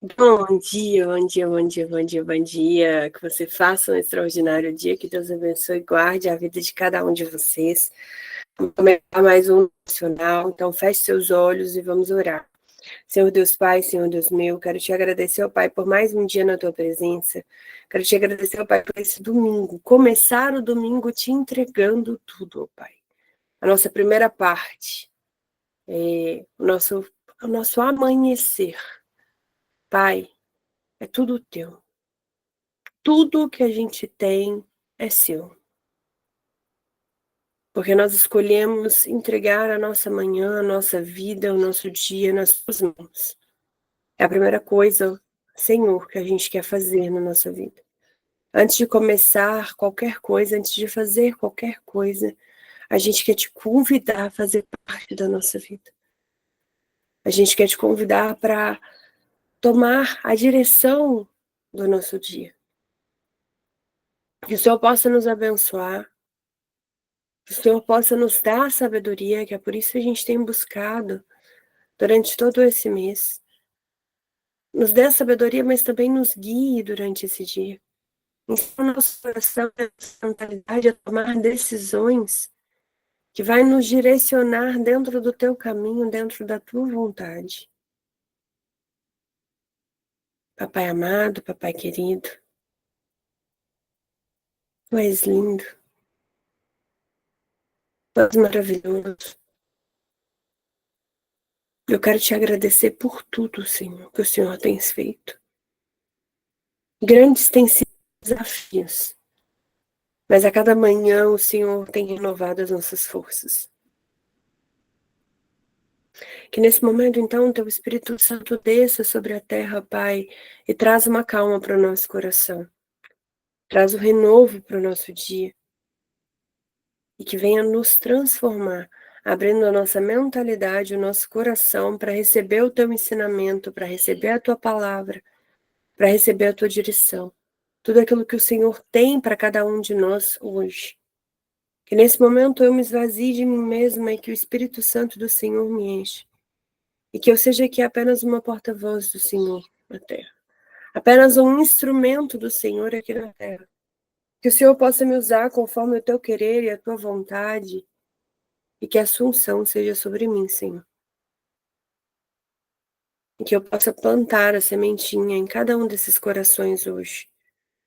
Bom dia, bom dia, bom dia, bom dia, bom dia. Que você faça um extraordinário dia, que Deus abençoe e guarde a vida de cada um de vocês. Vamos começar mais um nacional, então feche seus olhos e vamos orar. Senhor Deus Pai, Senhor Deus meu, quero te agradecer, ó Pai, por mais um dia na tua presença. Quero te agradecer, ó Pai, por esse domingo. Começar o domingo te entregando tudo, ó Pai. A nossa primeira parte, o nosso amanhecer. Pai, é tudo teu. Tudo que a gente tem é seu. Porque nós escolhemos entregar a nossa manhã, a nossa vida, o nosso dia nas suas mãos. É a primeira coisa, Senhor, que a gente quer fazer na nossa vida. Antes de começar qualquer coisa, antes de fazer qualquer coisa, a gente quer te convidar a fazer parte da nossa vida. A gente quer te convidar para tomar a direção do nosso dia. Que o Senhor possa nos abençoar, que o Senhor possa nos dar sabedoria, que é por isso que a gente tem buscado durante todo esse mês. Nos dê sabedoria, mas também nos guie durante esse dia. Ensina o nosso coração e a nossa mentalidade a tomar decisões que vai nos direcionar dentro do teu caminho, dentro da tua vontade. Papai amado, papai querido, tu és lindo, tu és maravilhoso. Eu quero te agradecer por tudo, Senhor, que o Senhor tem feito. Grandes têm sido os desafios, mas a cada manhã o Senhor tem renovado as nossas forças. Que nesse momento, então, teu Espírito Santo desça sobre a terra, Pai, e traz uma calma para o nosso coração. Traz o renovo para o nosso dia. E que venha nos transformar, abrindo a nossa mentalidade, o nosso coração para receber o teu ensinamento, para receber a tua palavra, para receber a tua direção. Tudo aquilo que o Senhor tem para cada um de nós hoje. Que nesse momento eu me esvazie de mim mesma e que o Espírito Santo do Senhor me enche. E que eu seja aqui apenas uma porta-voz do Senhor na terra. Apenas um instrumento do Senhor aqui na terra. Que o Senhor possa me usar conforme o teu querer e a tua vontade. E que a sua unção seja sobre mim, Senhor. E que eu possa plantar a sementinha em cada um desses corações hoje.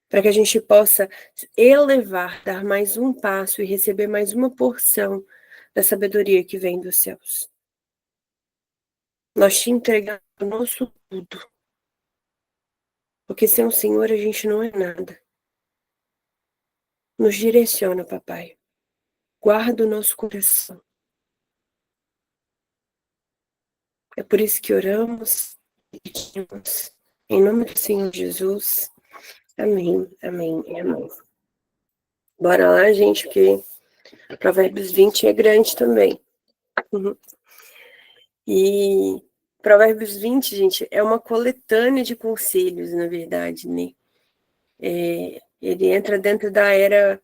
Para que a gente possa elevar, dar mais um passo e receber mais uma porção da sabedoria que vem dos céus. Nós te entregamos o nosso tudo. Porque sem o Senhor a gente não é nada. Nos direciona, papai. Guarda o nosso coração. É por isso que oramos e pedimos. Em nome do Senhor Jesus. Amém, amém e amém. Bora lá, gente, porque Provérbios 20 é grande também. E Provérbios 20, gente, é uma coletânea de conselhos, na verdade, né? Ele entra dentro da era...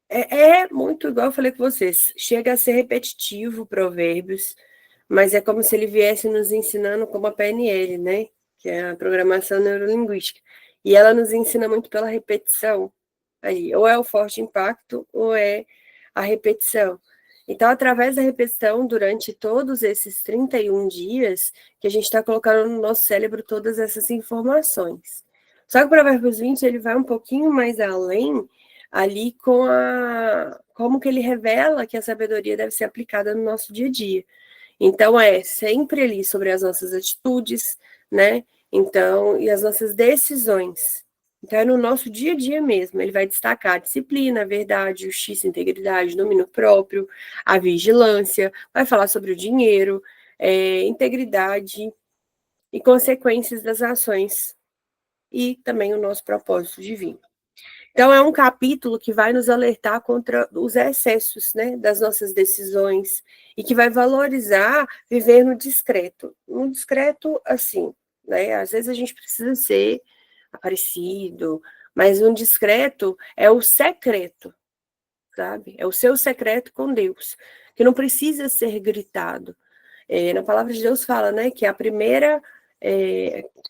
É muito igual eu falei com vocês. Chega a ser repetitivo, Provérbios, mas é como se ele viesse nos ensinando como a PNL, né? Que é a programação neurolinguística. E ela nos ensina muito pela repetição. Aí, ou é o forte impacto, ou é a repetição. Então, através da repetição, durante todos esses 31 dias, que a gente está colocando no nosso cérebro todas essas informações. Só que o Provérbios 20, ele vai um pouquinho mais além, ali com como que ele revela que a sabedoria deve ser aplicada no nosso dia a dia. Então, é sempre ali sobre as nossas atitudes, né? Então, e as nossas decisões. Então, é no nosso dia a dia mesmo. Ele vai destacar a disciplina, a verdade, justiça, integridade, domínio próprio, a vigilância, vai falar sobre o dinheiro, integridade e consequências das ações. E também o nosso propósito divino. Então, é um capítulo que vai nos alertar contra os excessos, né, das nossas decisões e que vai valorizar viver no discreto. No discreto, assim, né, às vezes a gente precisa ser aparecido, mas um discreto é o secreto, sabe? É o seu secreto com Deus, que não precisa ser gritado. Na palavra de Deus fala, né, que a primeira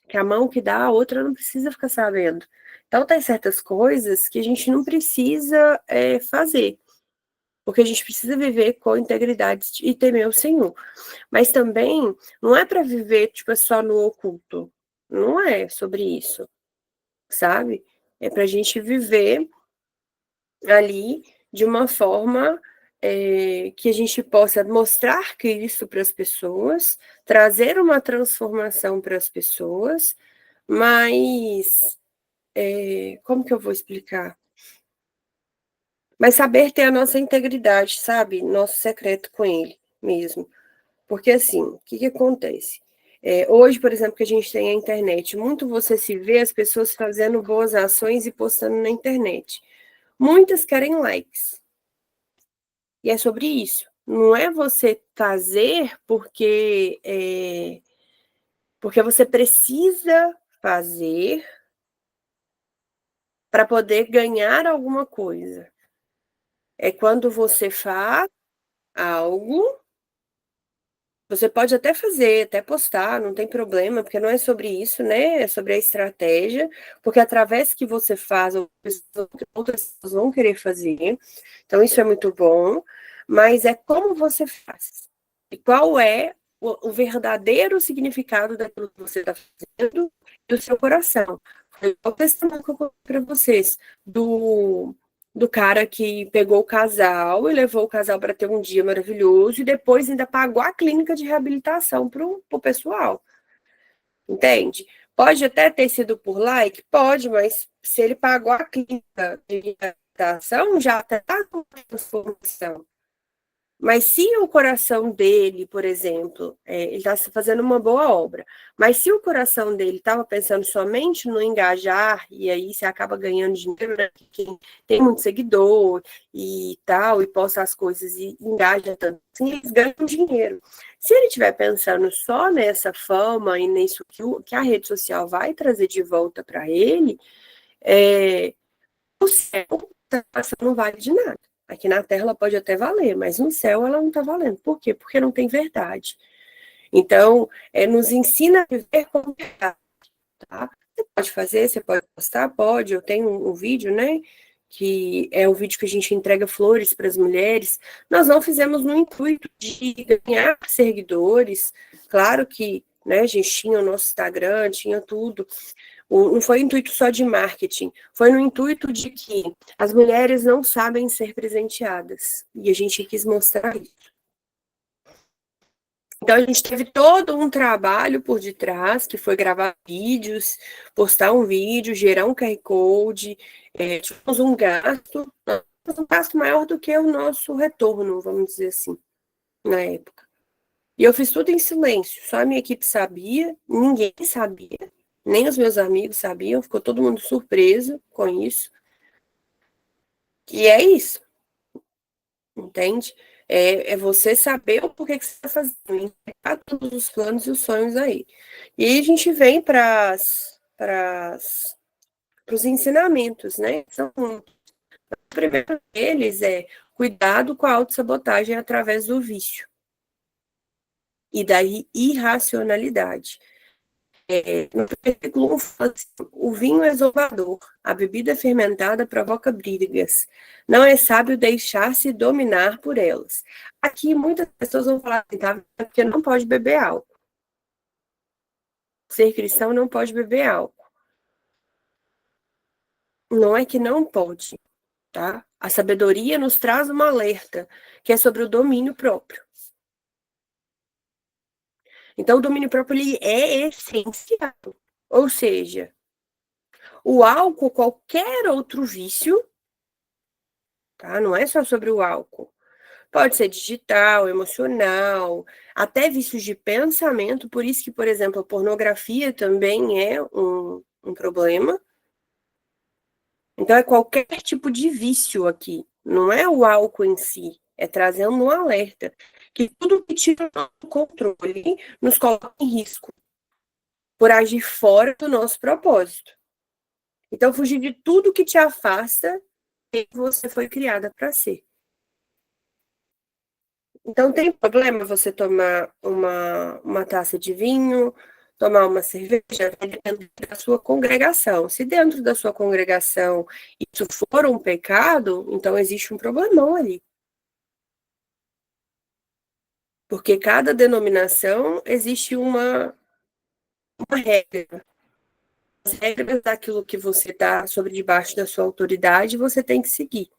que a mão que dá, a outra não precisa ficar sabendo. Então, tem certas coisas que a gente não precisa fazer, porque a gente precisa viver com integridade e temer o Senhor. Mas também não é para viver tipo, só no oculto. Não é sobre isso, sabe? É para a gente viver ali de uma forma que a gente possa mostrar Cristo para as pessoas, trazer uma transformação para as pessoas, mas como que eu vou explicar? Mas saber ter a nossa integridade, sabe? Nosso secreto com Ele mesmo. Porque assim, o que acontece? Hoje, por exemplo, que a gente tem a internet, muito você se vê as pessoas fazendo boas ações e postando na internet. Muitas querem likes. E é sobre isso. Não é você fazer porque você precisa fazer para poder ganhar alguma coisa. É quando você faz algo. Você pode até fazer, até postar, não tem problema, porque não é sobre isso, né? É sobre a estratégia, porque através que você faz, outras pessoas vão querer fazer. Então, isso é muito bom, mas é como você faz. E qual é o verdadeiro significado daquilo que você está fazendo do seu coração. Foi o testemunho que eu contei para vocês, do cara que pegou o casal e levou o casal para ter um dia maravilhoso e depois ainda pagou a clínica de reabilitação para o pessoal. Entende? Pode até ter sido por like? Pode, mas se ele pagou a clínica de reabilitação, já está com transformação. Mas se o coração dele, por exemplo, ele está fazendo uma boa obra, mas se o coração dele estava pensando somente no engajar, e aí você acaba ganhando dinheiro, né? Quem tem muito seguidor e tal, e posta as coisas e engaja tanto assim, eles ganham dinheiro. Se ele estiver pensando só nessa fama e nisso que a rede social vai trazer de volta para ele, o céu não vale de nada. Aqui na Terra ela pode até valer, mas no céu ela não está valendo. Por quê? Porque não tem verdade. Então, nos ensina a viver com verdade. Tá? Você pode fazer, você pode postar, pode. Eu tenho um vídeo, né? Que é o vídeo que a gente entrega flores para as mulheres. Nós não fizemos no intuito de ganhar seguidores. Claro que né, a gente tinha o nosso Instagram, tinha tudo. Não foi intuito só de marketing, foi no intuito de que as mulheres não sabem ser presenteadas. E a gente quis mostrar isso. Então, a gente teve todo um trabalho por detrás, que foi gravar vídeos, postar um vídeo, gerar um QR Code, tivemos um gasto maior do que o nosso retorno, vamos dizer assim, na época. E eu fiz tudo em silêncio, só a minha equipe sabia, ninguém sabia, nem os meus amigos sabiam, ficou todo mundo surpreso com isso. E é isso, entende? É você saber o porquê que você está fazendo, entregar todos os planos e os sonhos aí. E aí a gente vem para os ensinamentos, né? O primeiro deles é cuidado com a autossabotagem através do vício e da irracionalidade. No versículo 1 fala assim, o vinho é zombador, a bebida fermentada provoca brigas. Não é sábio deixar-se dominar por elas. Aqui muitas pessoas vão falar assim, tá? Porque não pode beber álcool. Ser cristão não pode beber álcool. Não é que não pode, tá? A sabedoria nos traz uma alerta, que é sobre o domínio próprio. Então, o domínio próprio ele é essencial. Ou seja, o álcool, qualquer outro vício, tá? Não é só sobre o álcool. Pode ser digital, emocional, até vícios de pensamento. Por isso que, por exemplo, a pornografia também é um problema. Então, é qualquer tipo de vício aqui. Não é o álcool em si. É trazendo um alerta. Que tudo que tira o nosso controle nos coloca em risco. Por agir fora do nosso propósito. Então, fugir de tudo que te afasta quem você foi criada para ser. Então, tem problema você tomar uma taça de vinho, tomar uma cerveja vai depender da sua congregação. Se dentro da sua congregação isso for um pecado, então existe um problemão ali. Porque cada denominação existe uma regra. As regras daquilo que você está sobre debaixo da sua autoridade, você tem que seguir.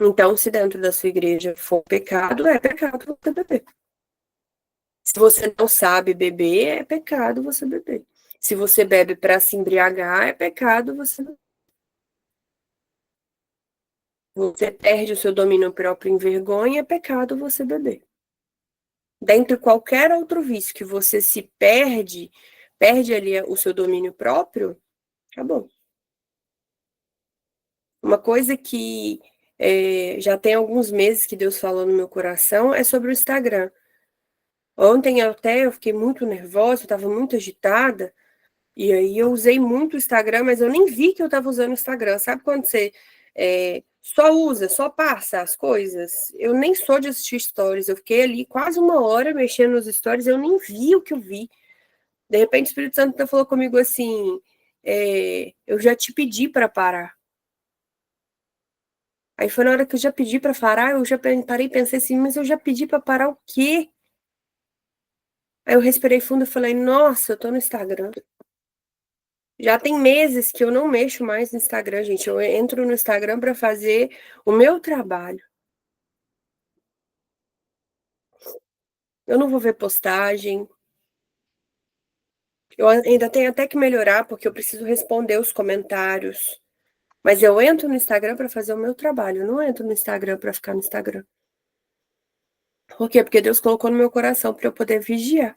Então, se dentro da sua igreja for pecado, é pecado você beber. Se você não sabe beber, é pecado você beber. Se você bebe para se embriagar, é pecado você beber. Você perde o seu domínio próprio em vergonha, é pecado você beber. Dentre qualquer outro vício que você se perde ali o seu domínio próprio, acabou. Uma coisa que já tem alguns meses que Deus falou no meu coração é sobre o Instagram. Ontem até eu fiquei muito nervosa, eu estava muito agitada, e aí eu usei muito o Instagram, mas eu nem vi que eu estava usando o Instagram. Sabe quando você só usa, só passa as coisas? Eu nem sou de assistir stories, eu fiquei ali quase uma hora mexendo nos stories, eu nem vi o que eu vi. De repente o Espírito Santo falou comigo assim, eu já te pedi para parar. Aí foi na hora que eu já pedi para parar, eu já parei e pensei assim, mas eu já pedi para parar o quê? Aí eu respirei fundo e falei, nossa, eu tô no Instagram. Já tem meses que eu não mexo mais no Instagram, gente. Eu entro no Instagram para fazer o meu trabalho. Eu não vou ver postagem. Eu ainda tenho até que melhorar, porque eu preciso responder os comentários. Mas eu entro no Instagram para fazer o meu trabalho. Eu não entro no Instagram para ficar no Instagram. Por quê? Porque Deus colocou no meu coração para eu poder vigiar.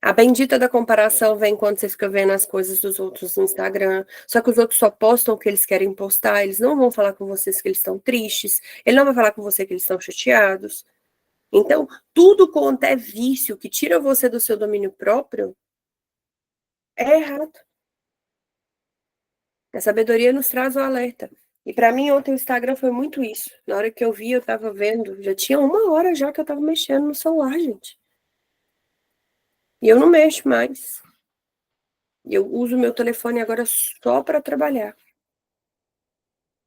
A bendita da comparação vem quando você fica vendo as coisas dos outros no Instagram. Só que os outros só postam o que eles querem postar. Eles não vão falar com vocês que eles estão tristes. Ele não vai falar com você que eles estão chateados. Então, tudo quanto é vício que tira você do seu domínio próprio é errado. A sabedoria nos traz o alerta. E para mim, ontem o Instagram foi muito isso. Na hora que eu vi, eu tava vendo. Já tinha uma hora já que eu tava mexendo no celular, gente. E eu não mexo mais. Eu uso meu telefone agora só para trabalhar.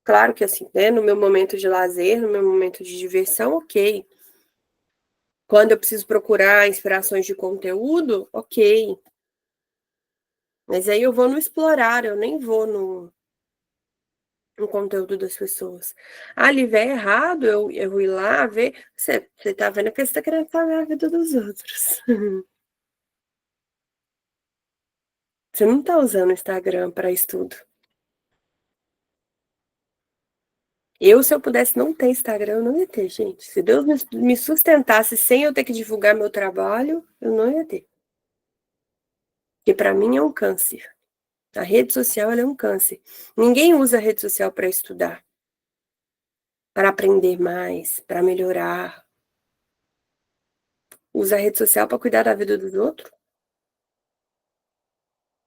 Claro que assim, né, no meu momento de lazer, no meu momento de diversão, ok. Quando eu preciso procurar inspirações de conteúdo, ok. Mas aí eu vou no explorar, eu nem vou no conteúdo das pessoas. Ah, ali vê errado, eu ir lá ver. Você tá vendo que você tá querendo saber a vida dos outros. Você não tá usando o Instagram para estudo. Se eu pudesse não ter Instagram, eu não ia ter, gente. Se Deus me sustentasse sem eu ter que divulgar meu trabalho, eu não ia ter. Porque para mim é um câncer. A rede social é um câncer. Ninguém usa a rede social para estudar, para aprender mais, para melhorar. Usa a rede social para cuidar da vida dos outros,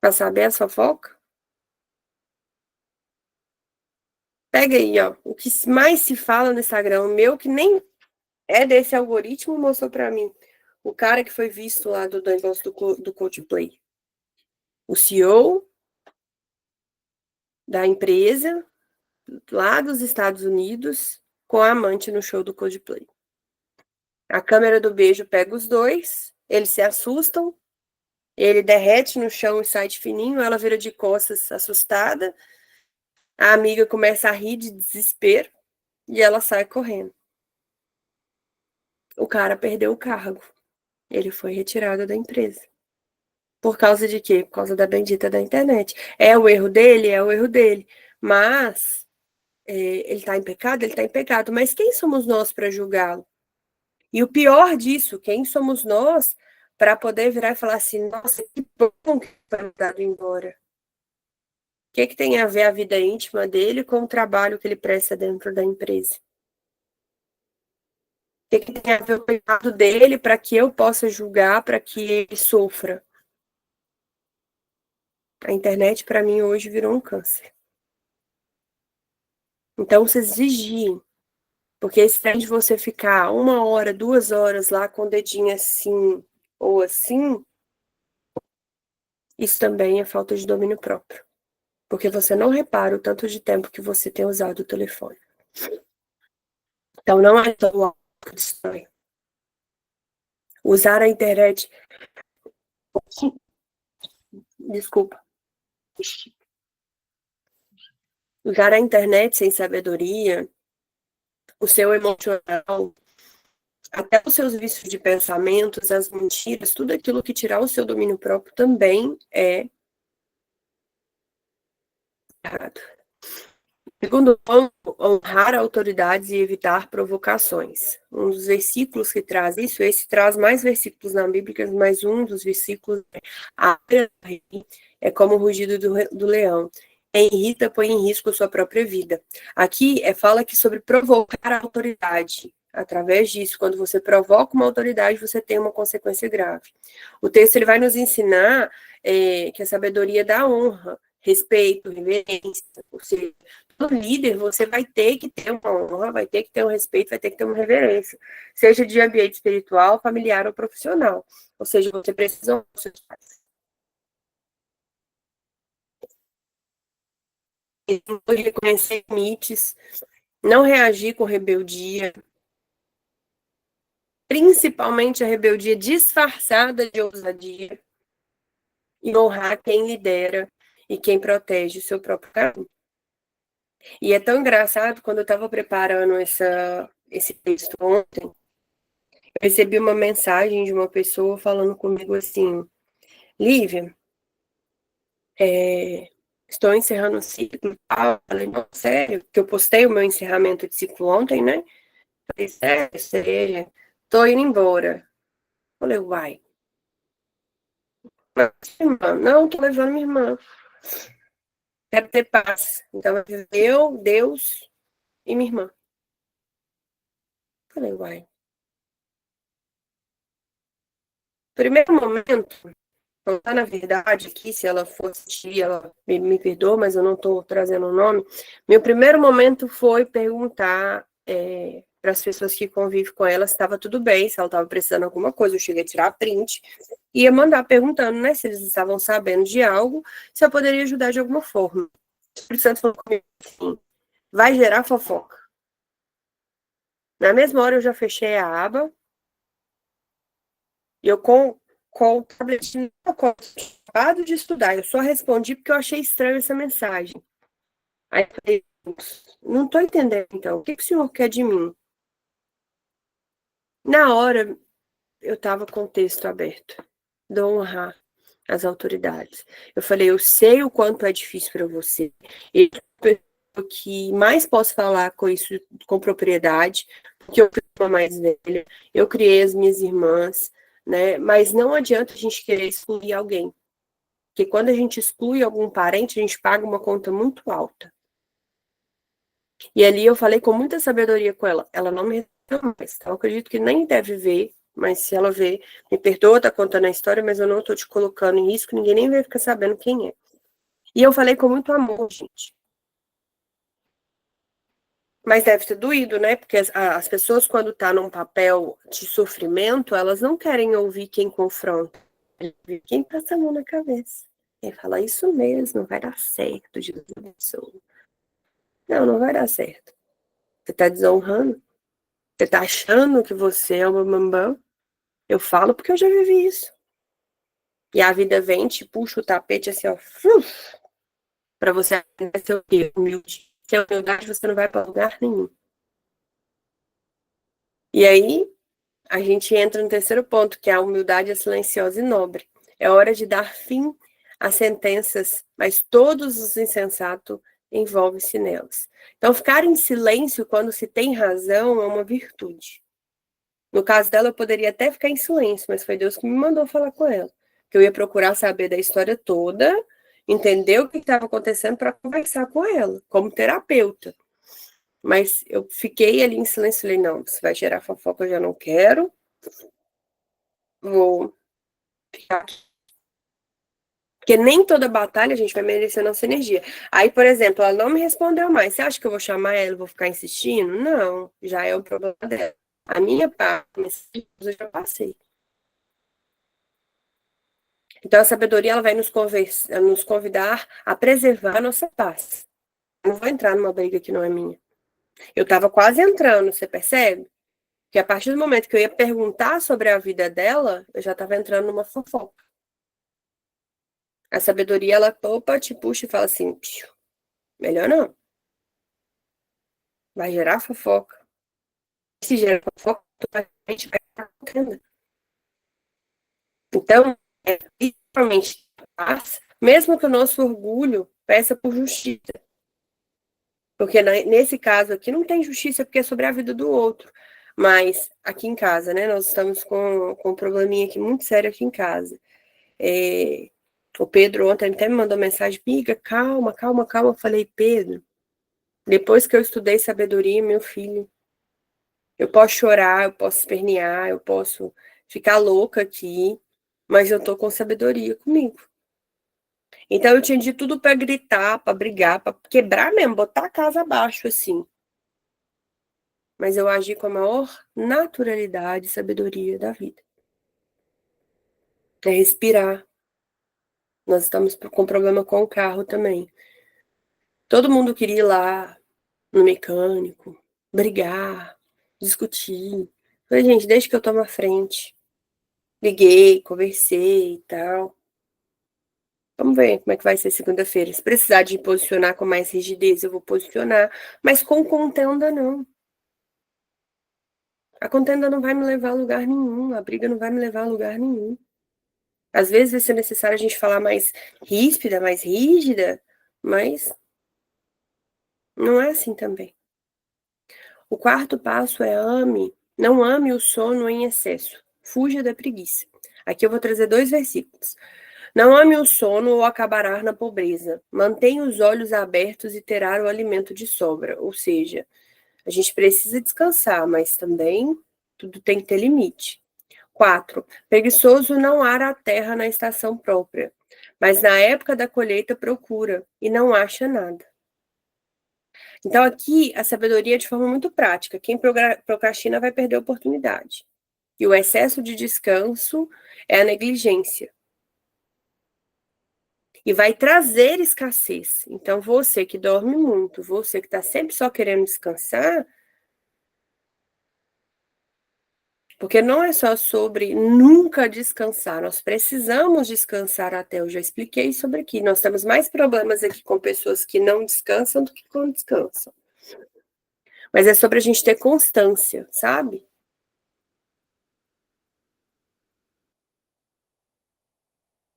para saber a fofoca. Pega aí, ó, o que mais se fala no Instagram, o meu que nem é desse algoritmo, mostrou para mim. O cara que foi visto lá do negócio do Coldplay. O CEO da empresa lá dos Estados Unidos com a amante no show do Coldplay. A câmera do beijo pega os dois, eles se assustam, ele derrete no chão e sai de fininho, ela vira de costas assustada, a amiga começa a rir de desespero e ela sai correndo. O cara perdeu o cargo, ele foi retirado da empresa. Por causa de quê? Por causa da bendita da internet. É o erro dele? É o erro dele. Mas ele está em pecado? Ele está em pecado. Mas quem somos nós para julgá-lo? E o pior disso, quem somos nós para poder virar e falar assim, nossa, que bom que foi dado embora. O que tem a ver a vida íntima dele com o trabalho que ele presta dentro da empresa? O que tem a ver o pecado dele para que eu possa julgar, para que ele sofra? A internet, para mim, hoje virou um câncer. Então, vocês vigiem. Porque esse trem de você ficar 1 hora, 2 horas lá com o dedinho assim, ou assim, isso também é falta de domínio próprio. Porque você não repara o tanto de tempo que você tem usado o telefone. Então, não é só o álcool que destrói. Usar a internet. Desculpa. Usar a internet sem sabedoria, o seu emocional, até os seus vícios de pensamentos, as mentiras, tudo aquilo que tirar o seu domínio próprio também é errado. Segundo ponto, honrar autoridades e evitar provocações. Um dos versículos que traz isso, esse traz mais versículos na Bíblia, mas um dos versículos é: a ira do rei é como o rugido do leão. Quem irrita põe em risco a sua própria vida. Aqui fala que sobre provocar a autoridade. Através disso, quando você provoca uma autoridade, você tem uma consequência grave. O texto ele vai nos ensinar que a sabedoria dá honra, respeito, reverência, ou seja, todo líder, você vai ter que ter uma honra, vai ter que ter um respeito, vai ter que ter uma reverência, seja de ambiente espiritual, familiar ou profissional. Ou seja, você precisa honrar os seus pais. Reconhecer limites, não reagir com rebeldia, principalmente a rebeldia disfarçada de ousadia, e honrar quem lidera e quem protege o seu próprio caminho. E é tão engraçado, quando eu estava preparando esse texto ontem, eu recebi uma mensagem de uma pessoa falando comigo assim: Lívia, estou encerrando o ciclo e tal. Eu falei, não, sério, que eu postei o meu encerramento de ciclo ontem, né? Eu falei, sério, tô indo embora. Eu falei, uai. Não, tô levando minha irmã. Quero ter paz. Então, eu, Deus e minha irmã. Eu falei, uai. Primeiro momento, não tá na verdade aqui, se ela for assistir, ela me perdoa, mas eu não estou trazendo o nome. Meu primeiro momento foi perguntar para as pessoas que convivem com ela se estava tudo bem, se ela estava precisando de alguma coisa. Eu cheguei a tirar print e ia mandar perguntando, né, se eles estavam sabendo de algo, se eu poderia ajudar de alguma forma. O Espírito Santo falou comigo assim: vai gerar fofoca. Na mesma hora eu já fechei a aba e eu com o tablet acabado de estudar. Eu só respondi porque eu achei estranho essa mensagem. Aí eu falei, não estou entendendo, então. O que o senhor quer de mim? Na hora, eu estava com o texto aberto. De honrar as autoridades. Eu falei, eu sei o quanto é difícil para você. E o que mais posso falar com isso com propriedade, porque eu fui uma mais velha, eu criei as minhas irmãs, né? Mas não adianta a gente querer excluir alguém. Porque quando a gente exclui algum parente, a gente paga uma conta muito alta. E ali eu falei com muita sabedoria com ela. Ela não me respondeu mais. Então, eu acredito que nem deve ver, mas se ela ver, me perdoa, tá contando a história, mas eu não tô te colocando em risco, ninguém nem vai ficar sabendo quem é. E eu falei com muito amor, gente. Mas deve ter doído, né? Porque as pessoas, quando tá num papel de sofrimento, elas não querem ouvir quem confronta. Quem passa a mão na cabeça. Quem fala, isso mesmo, vai dar certo, Jesus abençoe. Não, não vai dar certo. Você tá desonrando. Você tá achando que você é uma bambam? Eu falo porque eu já vivi isso. E a vida vem, te puxa o tapete assim, ó, pra você aprender a ser o quê? Humilde. Sem humildade você não vai pra lugar nenhum. E aí, a gente entra no terceiro ponto, que é a humildade é silenciosa e nobre. É hora de dar fim às sentenças, mas todos os insensatos envolvem-se nelas. Então, ficar em silêncio quando se tem razão é uma virtude. No caso dela, eu poderia até ficar em silêncio, mas foi Deus que me mandou falar com ela. Que eu ia procurar saber da história toda, entender o que estava acontecendo para conversar com ela, como terapeuta. Mas eu fiquei ali em silêncio, falei, não, se vai gerar fofoca, eu já não quero. Vou ficar aqui. Porque nem toda batalha a gente vai merecer nossa energia. Aí, por exemplo, ela não me respondeu mais. Você acha que eu vou chamar ela e vou ficar insistindo? Não, já é o problema dela. A minha parte, eu já passei. Então, a sabedoria ela vai nos convidar a preservar a nossa paz. Eu não vou entrar numa briga que não é minha. Eu estava quase entrando, você percebe? Que a partir do momento que eu ia perguntar sobre a vida dela, eu já estava entrando numa fofoca. A sabedoria, ela topa, te puxa e fala assim, melhor não. Vai gerar fofoca. Se gerar fofoca, a gente vai ficar focando. Então, principalmente, mesmo que o nosso orgulho peça por justiça. Porque nesse caso aqui não tem justiça porque é sobre a vida do outro. Mas aqui em casa, né? Nós estamos com um probleminha aqui muito sério aqui em casa. O Pedro ontem até me mandou mensagem, Miga, calma, calma, calma. Eu falei, Pedro, depois que eu estudei sabedoria, meu filho, eu posso chorar, eu posso espernear, eu posso ficar louca aqui, mas eu tô com sabedoria comigo. Então eu tinha de tudo para gritar, para brigar, para quebrar mesmo, botar a casa abaixo assim. Mas eu agi com a maior naturalidade e sabedoria da vida. É respirar. Nós estamos com problema com o carro também. Todo mundo queria ir lá no mecânico, brigar, discutir. Falei, gente, deixa que eu tomo a frente. Liguei, conversei e tal. Vamos ver como é que vai ser segunda-feira. Se precisar de posicionar com mais rigidez, eu vou posicionar. Mas com contenda, não. A contenda não vai me levar a lugar nenhum. A briga não vai me levar a lugar nenhum. Às vezes vai ser necessário a gente falar mais ríspida, mais rígida, mas não é assim também. O quarto passo é não ame o sono em excesso. Fuja da preguiça. Aqui eu vou trazer 2 versículos. Não ame o sono ou acabará na pobreza. Mantenha os olhos abertos e terá o alimento de sobra. Ou seja, a gente precisa descansar, mas também tudo tem que ter limite. 4. Preguiçoso não ara a terra na estação própria, mas na época da colheita procura e não acha nada. Então, aqui, a sabedoria é de forma muito prática. Quem procrastina vai perder a oportunidade. E o excesso de descanso é a negligência. E vai trazer escassez. Então, você que dorme muito, você que está sempre só querendo descansar, porque não é só sobre nunca descansar, nós precisamos descansar até. Eu já expliquei sobre aqui. Nós temos mais problemas aqui com pessoas que não descansam do que quando descansam. Mas é sobre a gente ter constância, sabe?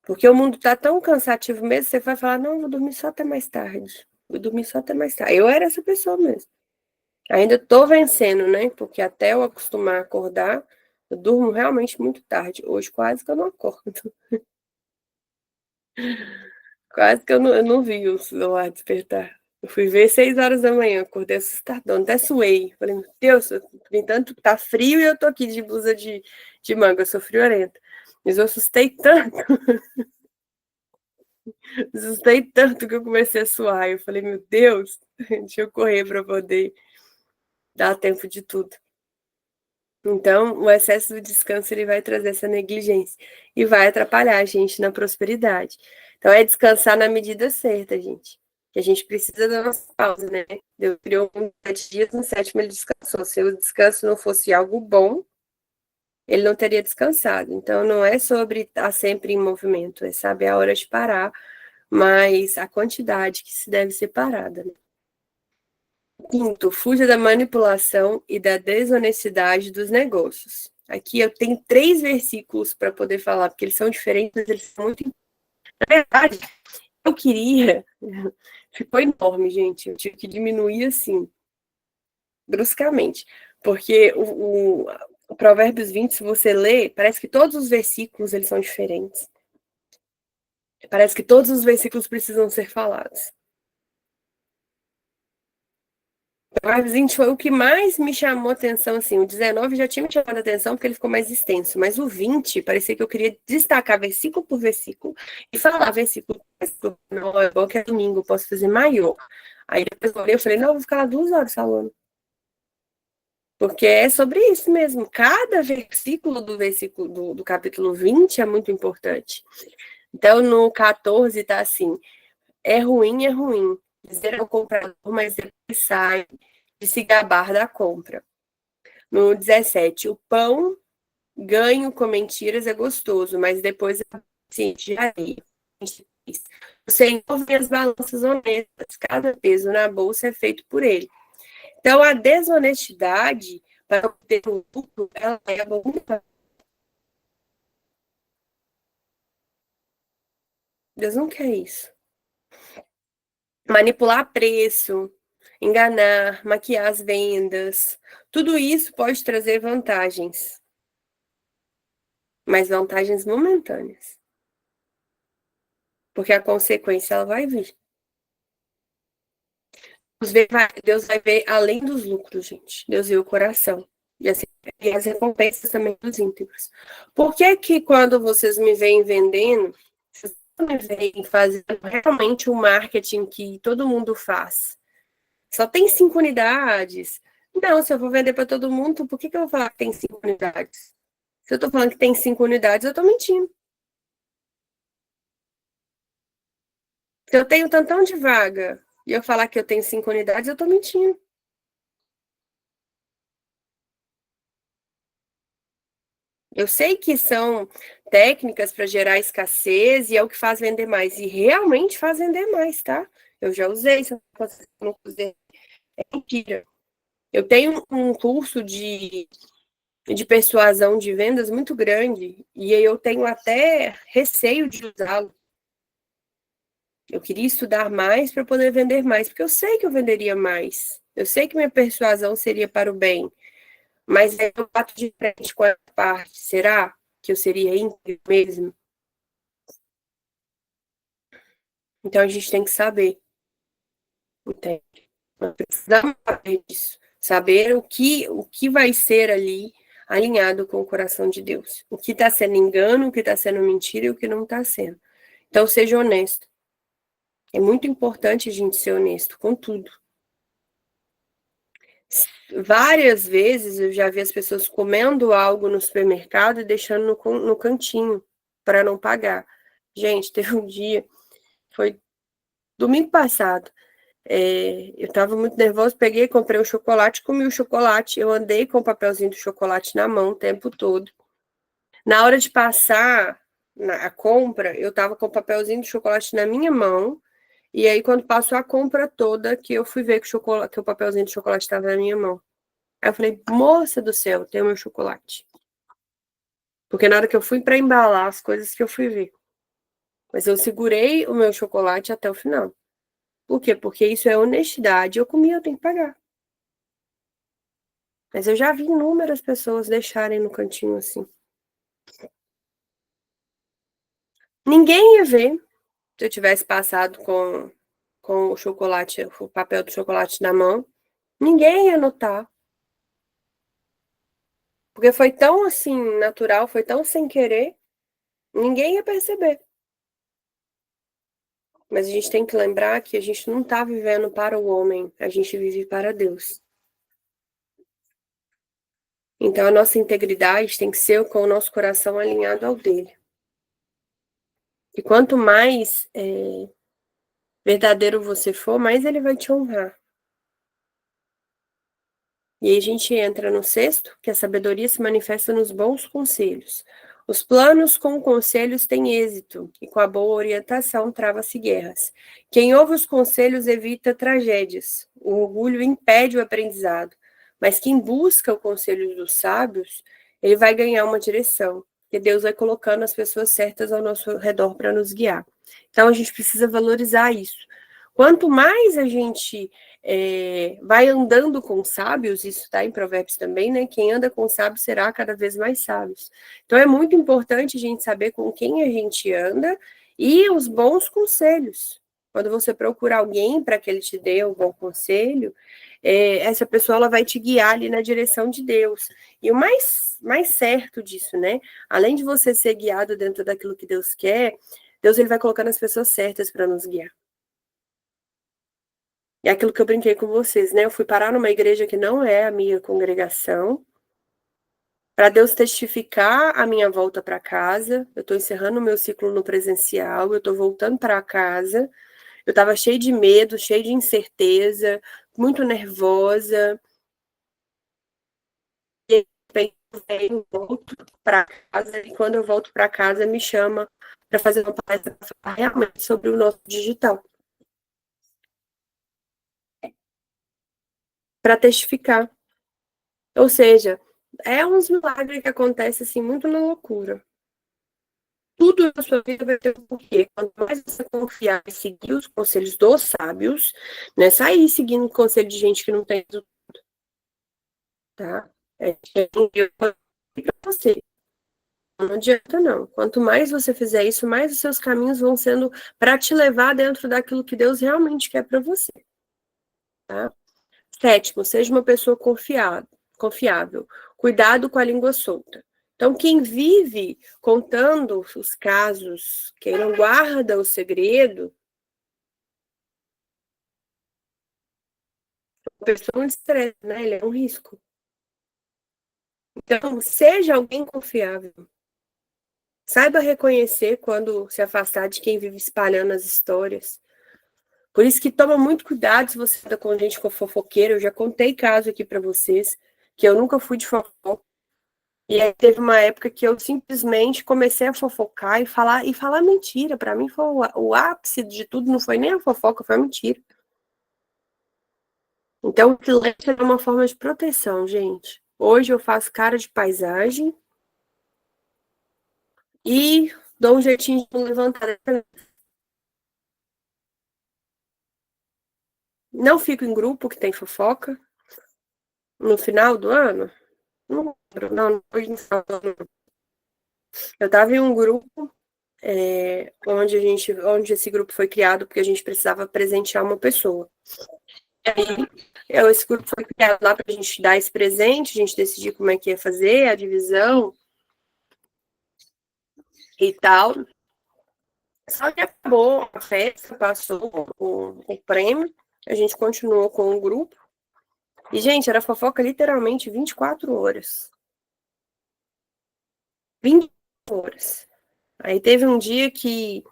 Porque o mundo tá tão cansativo mesmo, você vai falar, não, vou dormir só até mais tarde. Vou dormir só até mais tarde. Eu era essa pessoa mesmo. Ainda tô vencendo, né? Porque até eu acostumar a acordar, eu durmo realmente muito tarde. Hoje quase que eu não acordo. Quase que eu não vi o celular despertar. Eu fui ver 6 horas da manhã, acordei assustadona, até suei. Falei, meu Deus, no entanto, tá frio e eu tô aqui de blusa de manga, eu sou friorenta. Mas eu assustei tanto que eu comecei a suar. Eu falei, meu Deus, deixa eu correr para poder dar tempo de tudo. Então, o excesso do descanso ele vai trazer essa negligência e vai atrapalhar a gente na prosperidade. Então, é descansar na medida certa, gente. Que a gente precisa da nossa pausa, né? Deus criou 7 dias, no 7º ele descansou. Se o descanso não fosse algo bom, ele não teria descansado. Então, não é sobre estar sempre em movimento, é saber a hora de parar, mas a quantidade que se deve ser parada, né? Quinto, fuja da manipulação e da desonestidade dos negócios. Aqui eu tenho 3 versículos para poder falar, porque eles são diferentes, mas eles são muito. Na verdade, eu queria. Ficou enorme, gente. Eu tive que diminuir assim, bruscamente. Porque o Provérbios 20, se você ler, parece que todos os versículos eles são diferentes. Parece que todos os versículos precisam ser falados. O Provérbios 20 foi o que mais me chamou atenção, assim. O 19 já tinha me chamado a atenção porque ele ficou mais extenso, mas o 20 parecia que eu queria destacar versículo por versículo e falar versículo por versículo. Não, é bom que é domingo, eu posso fazer maior. Aí depois eu falei, não, eu vou ficar lá 2 horas falando. Porque é sobre isso mesmo. Cada versículo do capítulo 20 é muito importante. Então, no 14 tá assim, é ruim, dizer ao comprador, mas depois sai de se gabar da compra. No 17, o pão ganho com mentiras é gostoso, mas depois é paciente de areia. O Senhor vê as balanças honestas, cada peso na bolsa é feito por ele. Então, a desonestidade, para obter o lucro, ela leva muito. Deus não quer isso. Manipular preço, enganar, maquiar as vendas, tudo isso pode trazer vantagens, mas vantagens momentâneas, porque a consequência ela vai vir. Deus vai ver além dos lucros, gente. Deus vê o coração. E, assim, e as recompensas também dos íntegros. Por que que quando vocês me veem vendendo, vocês me veem fazendo realmente o marketing que todo mundo faz? Só tem 5 unidades. Não, se eu vou vender para todo mundo, por que que eu vou falar que tem 5 unidades? Se eu estou falando que tem 5 unidades, eu estou mentindo. Se eu tenho tantão de vaga e eu falar que eu tenho 5 unidades, eu estou mentindo. Eu sei que são técnicas para gerar escassez e é o que faz vender mais. E realmente faz vender mais, tá? Eu já usei, se eu não usei, é mentira. Eu tenho um curso de persuasão de vendas muito grande e eu tenho até receio de usá-lo. Eu queria estudar mais para poder vender mais, porque eu sei que eu venderia mais. Eu sei que minha persuasão seria para o bem, mas eu bato de frente com a parte. Será que eu seria íntegro mesmo? Então a gente tem que saber, entende? Nós precisamos saber disso, saber o que vai ser ali alinhado com o coração de Deus. O que está sendo engano, o que está sendo mentira e o que não está sendo. Então seja honesto. É muito importante a gente ser honesto com tudo. Várias vezes eu já vi as pessoas comendo algo no supermercado e deixando no cantinho para não pagar. Gente, teve um dia, foi domingo passado. Eu estava muito nervosa, peguei, comprei um chocolate, comi o chocolate. Eu andei com o papelzinho do chocolate na mão o tempo todo. Na hora de passar a compra, eu estava com o papelzinho do chocolate na minha mão. E aí, quando passou a compra toda, que eu fui ver que o papelzinho de chocolate estava na minha mão. Aí eu falei, moça do céu, tem o meu chocolate. Porque na hora que eu fui para embalar as coisas que eu fui ver. Mas eu segurei o meu chocolate até o final. Por quê? Porque isso é honestidade. Eu comi, eu tenho que pagar. Mas eu já vi inúmeras pessoas deixarem no cantinho assim. Ninguém ia ver se eu tivesse passado com o chocolate, o papel do chocolate na mão. Ninguém ia notar. Porque foi tão assim, natural, foi tão sem querer, ninguém ia perceber. Mas a gente tem que lembrar que a gente não está vivendo para o homem, a gente vive para Deus. Então a nossa integridade tem que ser com o nosso coração alinhado ao dele. E quanto mais verdadeiro você for, mais ele vai te honrar. E aí a gente entra no sexto, que a sabedoria se manifesta nos bons conselhos. Os planos com conselhos têm êxito, e com a boa orientação trava-se guerras. Quem ouve os conselhos evita tragédias. O orgulho impede o aprendizado. Mas quem busca o conselho dos sábios, ele vai ganhar uma direção. E Deus vai colocando as pessoas certas ao nosso redor para nos guiar. Então a gente precisa valorizar isso. Quanto mais a gente vai andando com sábios, isso está em Provérbios também, né? Quem anda com sábios será cada vez mais sábios. Então é muito importante a gente saber com quem a gente anda e os bons conselhos. Quando você procura alguém para que ele te dê um bom conselho, essa pessoa ela vai te guiar ali na direção de Deus. E o mais certo disso, né? Além de você ser guiado dentro daquilo que Deus quer, Deus ele vai colocando as pessoas certas para nos guiar. É aquilo que eu brinquei com vocês, né? Eu fui parar numa igreja que não é a minha congregação. para Deus testificar a minha volta para casa. Eu estou encerrando o meu ciclo no presencial, eu estou voltando para casa. Eu estava cheia de medo, cheia de incerteza, muito nervosa. E eu volto para casa, e quando eu volto para casa, me chama para fazer uma palestra realmente sobre o nosso digital. Para testificar. Ou seja, é uns milagres que acontecem assim, muito na loucura. Tudo na sua vida vai ter um porquê. Quanto mais você confiar e seguir os conselhos dos sábios, não é sair seguindo o conselho de gente que não tem resultado, tá? Para você. Não adianta, não. Quanto mais você fizer isso, mais os seus caminhos vão sendo para te levar dentro daquilo que Deus realmente quer para você, tá? Sétimo, seja uma pessoa confiável. Cuidado com a língua solta. Então, quem vive contando os casos, quem não guarda o segredo, a pessoa não estressa, né? Ele é um risco. Então, seja alguém confiável. Saiba reconhecer quando se afastar de quem vive espalhando as histórias. Por isso que toma muito cuidado se você está com gente com fofoqueira. Eu já contei caso aqui para vocês, que eu nunca fui de fofoca. E aí teve uma época que eu simplesmente comecei a fofocar e falar mentira. Para mim foi o ápice de tudo, não foi nem a fofoca, foi a mentira. Então, o silêncio é uma forma de proteção, gente. Hoje eu faço cara de paisagem e dou um jeitinho de me levantar. Não fico em grupo que tem fofoca. No final do ano, não lembro, não foi no final do ano. Eu estava em um grupo onde esse grupo foi criado porque a gente precisava presentear uma pessoa. E aí, esse grupo foi criado lá para a gente dar esse presente, a gente decidir como é que ia fazer, a divisão e tal. Só que acabou a festa, passou o prêmio, a gente continuou com o grupo. E, gente, era fofoca literalmente 24 horas. 20 horas. Aí teve um dia que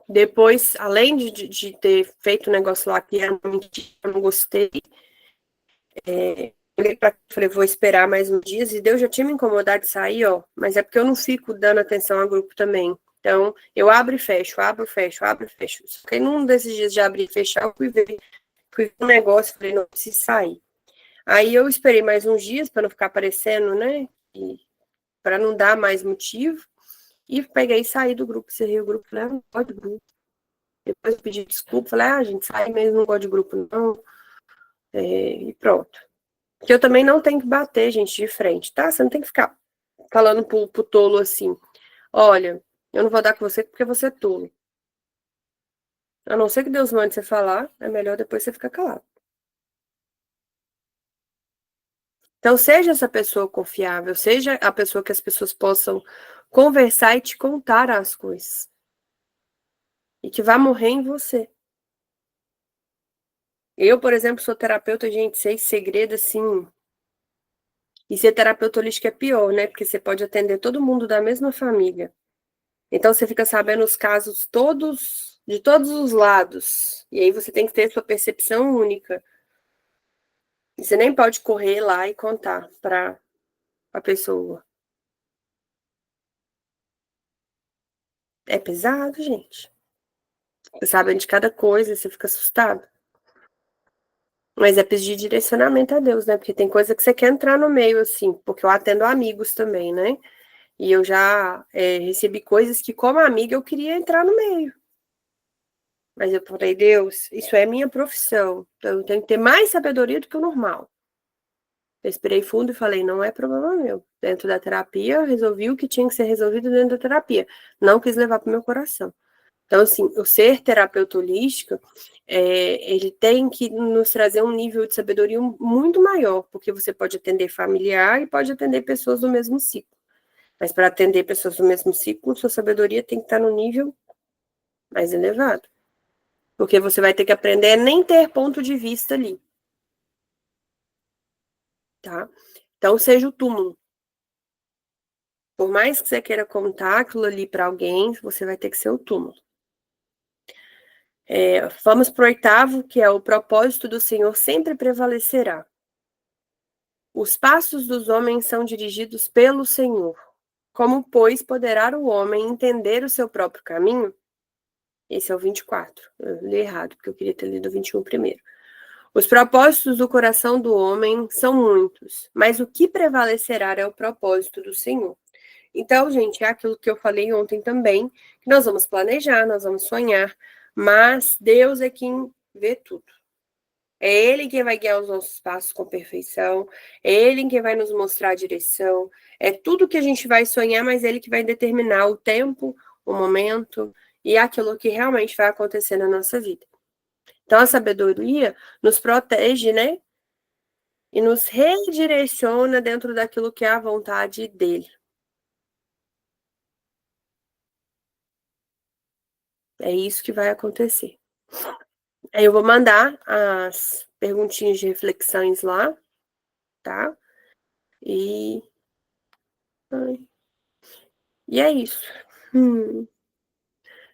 depois, além de ter feito o negócio lá que era uma mentira, eu não gostei, falei, vou esperar mais uns dias, e Deus já tinha me incomodado de sair, ó, mas é porque eu não fico dando atenção ao grupo também. Então, eu abro e fecho, abro, fecho, abro e fecho. Só que num desses dias de abrir e fechar, eu fui ver um negócio, falei, não, preciso sair. Aí eu esperei mais uns dias para não ficar aparecendo, né, para não dar mais motivo, e peguei e saí do grupo, encerrei o grupo, falei, não gosto do grupo. Depois eu pedi desculpa, falei, gente, sai mesmo, não gosto de grupo, não. E pronto. Que eu também não tenho que bater, gente, de frente, tá? Você não tem que ficar falando pro tolo assim, olha, eu não vou dar com você porque você é tolo. A não ser que Deus mande você falar, é melhor depois você ficar calado. Então, seja essa pessoa confiável, seja a pessoa que as pessoas possam conversar e te contar as coisas. E que vai morrer em você. Eu, por exemplo, sou terapeuta, gente, sei segredo assim. E ser terapeuta holístico é pior, né? Porque você pode atender todo mundo da mesma família. Então você fica sabendo os casos todos, de todos os lados. E aí você tem que ter sua percepção única. E você nem pode correr lá e contar para a pessoa. É pesado, gente. Você sabe de cada coisa, você fica assustado. Mas é pedir direcionamento a Deus, né? Porque tem coisa que você quer entrar no meio, assim, porque eu atendo amigos também, né? E eu já recebi coisas que, como amiga, eu queria entrar no meio. Mas eu falei, Deus, isso é minha profissão. Então eu tenho que ter mais sabedoria do que o normal. Eu esperei fundo e falei, não é problema meu. Dentro da terapia, eu resolvi o que tinha que ser resolvido dentro da terapia. Não quis levar para o meu coração. Então, assim, o ser terapeuta holístico, ele tem que nos trazer um nível de sabedoria muito maior, porque você pode atender familiar e pode atender pessoas do mesmo ciclo. Mas para atender pessoas do mesmo ciclo, sua sabedoria tem que estar no nível mais elevado. Porque você vai ter que aprender a nem ter ponto de vista ali, tá? Então, seja o túmulo. Por mais que você queira contar aquilo ali para alguém, você vai ter que ser o túmulo. Vamos para o 8º, que é: o propósito do Senhor sempre prevalecerá. Os passos dos homens são dirigidos pelo Senhor. Como, pois, poderá o homem entender o seu próprio caminho? Esse é o 24. Eu li errado, porque eu queria ter lido o 21 primeiro. Os propósitos do coração do homem são muitos, mas o que prevalecerá é o propósito do Senhor. Então, gente, é aquilo que eu falei ontem também, que nós vamos planejar, nós vamos sonhar, mas Deus é quem vê tudo. É Ele quem vai guiar os nossos passos com perfeição, é Ele quem vai nos mostrar a direção, é tudo que a gente vai sonhar, mas é Ele que vai determinar o tempo, o momento e aquilo que realmente vai acontecer na nossa vida. Então, a sabedoria nos protege, né? E nos redireciona dentro daquilo que é a vontade dele. É isso que vai acontecer. Aí eu vou mandar as perguntinhas de reflexões lá, tá? E é isso.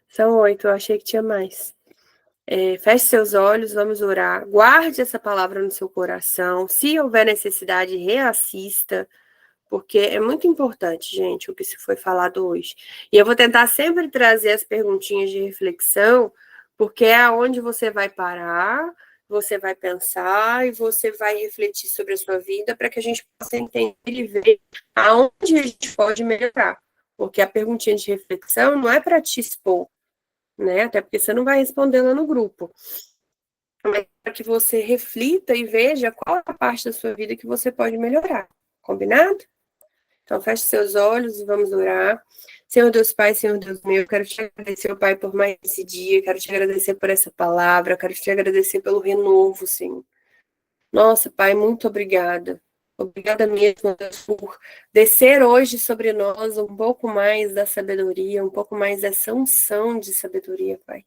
São 8, eu achei que tinha mais. Feche seus olhos, vamos orar. Guarde essa palavra no seu coração. Se houver necessidade, reassista, porque é muito importante, gente, o que se foi falado hoje. E eu vou tentar sempre trazer as perguntinhas de reflexão, porque é onde você vai parar, você vai pensar e você vai refletir sobre a sua vida para que a gente possa entender e ver aonde a gente pode melhorar. Porque a perguntinha de reflexão não é para te expor, né? Até porque você não vai responder lá no grupo. Mas para que você reflita e veja qual é a parte da sua vida que você pode melhorar. Combinado? Então, feche seus olhos e vamos orar. Senhor Deus Pai, Senhor Deus meu, quero te agradecer, Pai, por mais esse dia, quero te agradecer por essa palavra, quero te agradecer pelo renovo, Senhor. Nossa, Pai, muito obrigada. Obrigada mesmo, Deus, por descer hoje sobre nós um pouco mais da sabedoria, um pouco mais dessa unção de sabedoria, Pai.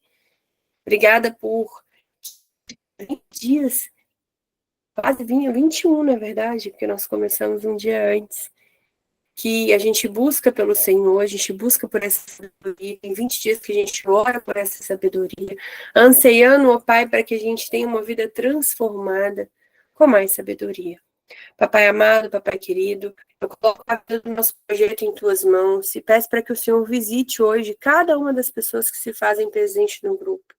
Obrigada por 20 dias, quase 21, na verdade, porque nós começamos um dia antes, que a gente busca pelo Senhor, a gente busca por essa sabedoria, tem 20 dias que a gente ora por essa sabedoria, anseiando, ó Pai, para que a gente tenha uma vida transformada com mais sabedoria. Papai amado, papai querido, eu coloco a vida do nosso projeto em tuas mãos e peço para que o Senhor visite hoje cada uma das pessoas que se fazem presente no grupo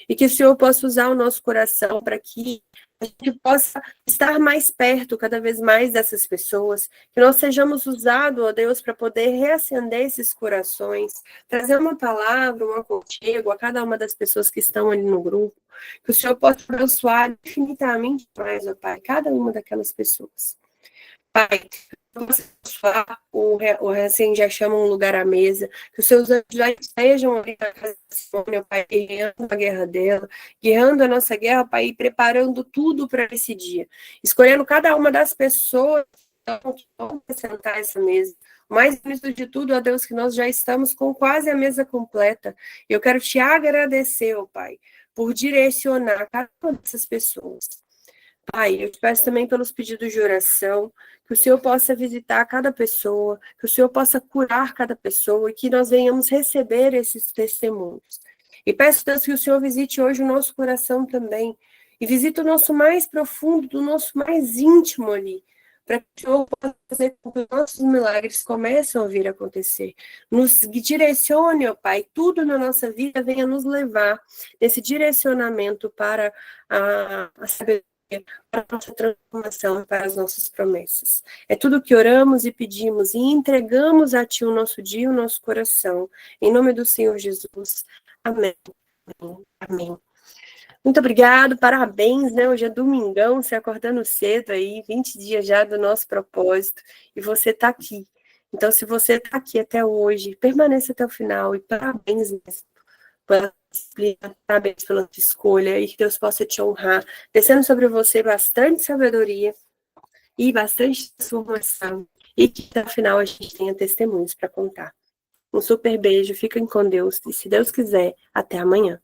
e que o Senhor possa usar o nosso coração para que a gente possa estar mais perto cada vez mais dessas pessoas, que nós sejamos usados, ó Deus, para poder reacender esses corações, trazer uma palavra, um aconchego a cada uma das pessoas que estão ali no grupo, que o Senhor possa abençoar infinitamente mais, ó Pai, cada uma daquelas pessoas. Pai, o Recém já chama um lugar à mesa, que os seus anjos já estejam ali na casa da Simone, Pai, guerreando a guerra dela, guerreando a nossa guerra, Pai, e preparando tudo para esse dia, escolhendo cada uma das pessoas que vão sentar essa mesa. O mais bonito de tudo, ó Deus, que nós já estamos com quase a mesa completa. Eu quero te agradecer, ó Pai, por direcionar cada uma dessas pessoas. Pai, eu te peço também pelos pedidos de oração, que o Senhor possa visitar cada pessoa, que o Senhor possa curar cada pessoa e que nós venhamos receber esses testemunhos. E peço, Deus, que o Senhor visite hoje o nosso coração também, e visite o nosso mais profundo, do nosso mais íntimo ali, para que o Senhor possa fazer com que os nossos milagres comecem a vir a acontecer. Nos direcione, ó Pai, tudo na nossa vida venha nos levar nesse direcionamento para a sabedoria, para a nossa transformação, para as nossas promessas. É tudo que oramos e pedimos e entregamos a Ti o nosso dia, o nosso coração. Em nome do Senhor Jesus. Amém. Amém. Muito obrigado, parabéns, né? Hoje é domingão, você acordando cedo aí, 20 dias já do nosso propósito, e você está aqui. Então, se você está aqui até hoje, permaneça até o final, e parabéns mesmo pela disciplina, parabéns pela tua escolha, e que Deus possa te honrar, descendo sobre você bastante sabedoria e bastante transformação, e que no final a gente tenha testemunhos para contar. Um super beijo, fiquem com Deus, e se Deus quiser, até amanhã.